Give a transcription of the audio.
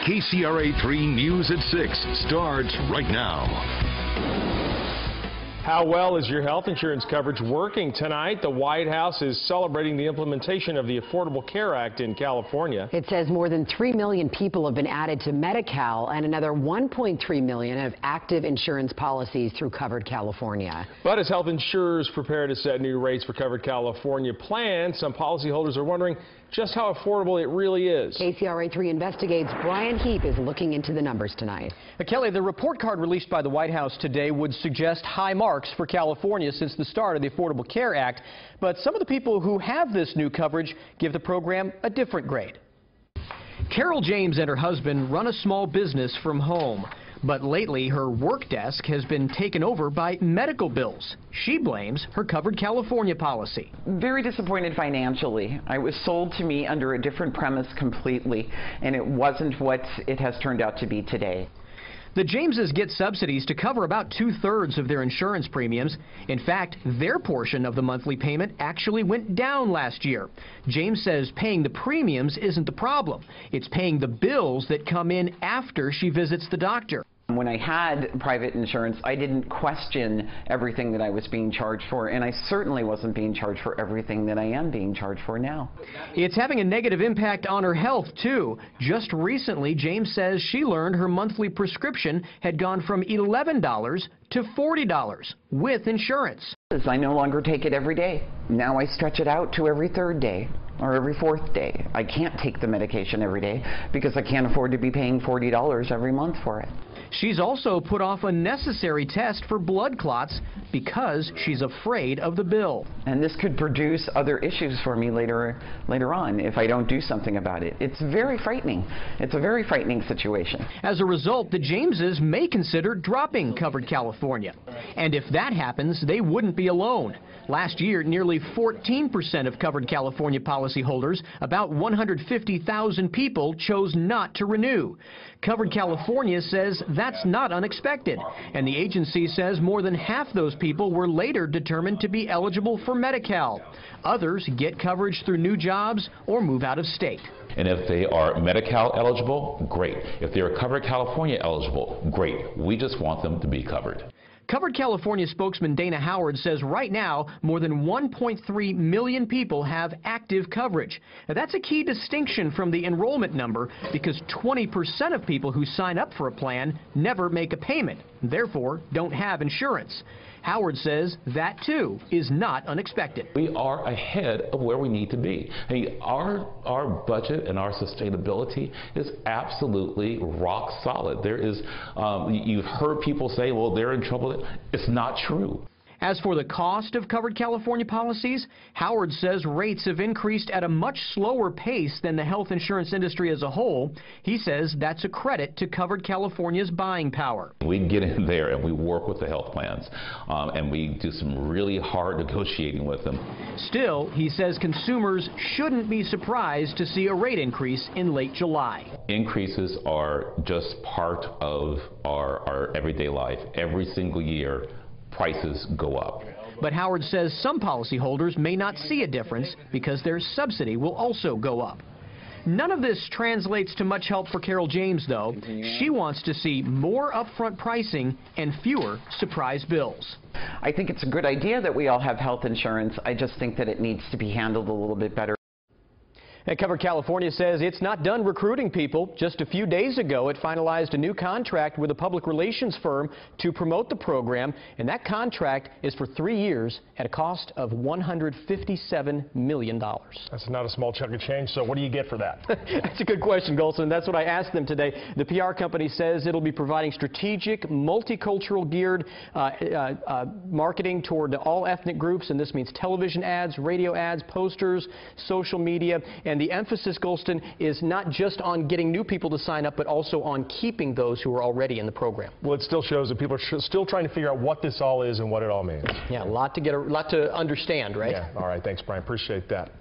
KCRA3 News at 6 starts right now. How well is your health insurance coverage working tonight? The White House is celebrating the implementation of the Affordable Care Act in California. It says more than 3 million people have been added to Medi-Cal and another 1.3 million have active insurance policies through Covered California. But as health insurers prepare to set new rates for Covered California plans, some policyholders are wondering just how affordable it really is. KCRA3 Investigates Brian Heap is looking into the numbers tonight. Kelly, the report card released by the White House today would suggest high marks for California since the start of the Affordable Care Act. But some of the people who have this new coverage give the program a different grade. Carol James and her husband run a small business from home. But lately, her work desk has been taken over by medical bills. She blames her Covered California policy. Very disappointed financially. I was sold to me under a different premise completely, and it wasn't what it has turned out to be today. The Jameses get subsidies to cover about 2/3 of their insurance premiums. In fact, their portion of the monthly payment actually went down last year. James says paying the premiums isn't the problem. It's paying the bills that come in after she visits the doctor. When I had private insurance, I didn't question everything that I was being charged for, and I certainly wasn't being charged for everything that I am being charged for now. It's having a negative impact on her health, too. Just recently, James says she learned her monthly prescription had gone from $11 to $40 with insurance. I no longer take it every day. Now I stretch it out to every third day or every fourth day. I can't take the medication every day because I can't afford to be paying $40 every month for it. She's also put off a necessary test for blood clots because she's afraid of the bill. And this could produce other issues for me later on if I don't do something about it. It's very frightening. It's a very frightening situation. As a result, the Jameses may consider dropping Covered California. And if that happens, they wouldn't be alone. Last year, nearly 14% of Covered California policyholders, about 150,000 people, chose not to renew. Covered California says that's not unexpected, and the agency says more than half those people were later determined to be eligible for Medi-Cal. Others get coverage through new jobs or move out of state. And if they are Medi-Cal eligible, great. If they are Covered California eligible, great. We just want them to be covered. Covered California spokesman Dana Howard says right now more than 1.3 million people have active coverage. Now, that's a key distinction from the enrollment number because 20% of people who sign up for a plan never make a payment, therefore don't have insurance. Howard says that, too, is not unexpected. We are ahead of where we need to be. I mean, our budget and our sustainability is absolutely rock solid. There is, you've heard people say, well, they're in trouble. It's not true. As for the cost of Covered California policies, Howard says rates have increased at a much slower pace than the health insurance industry as a whole. He says that's a credit to Covered California's buying power. We get in there and we work with the health plans, and we do some really hard negotiating with them. Still, he says consumers shouldn't be surprised to see a rate increase in late July. Increases are just part of our everyday life. Every single year, prices go up. But Howard says some policyholders may not see a difference because their subsidy will also go up. None of this translates to much help for Carol James, though. She wants to see more upfront pricing and fewer surprise bills. I think it's a good idea that we all have health insurance. I just think that it needs to be handled a little bit better. And Covered California says it's not done recruiting people. Just a few days ago, it finalized a new contract with a public relations firm to promote the program, and that contract is for 3 years at a cost of $157 million. That's not a small chunk of change, so what do you get for that? That's a good question, Golson. That's what I asked them today. The PR company says it'll be providing strategic, multicultural geared marketing toward all ethnic groups, and this means television ads, radio ads, posters, social media. And the emphasis, Golston, is not just on getting new people to sign up, but also on keeping those who are already in the program. Well, it still shows that people are still trying to figure out what this all is and what it all means. Yeah, a lot to understand, right? Yeah. All right. Thanks, Brian. Appreciate that.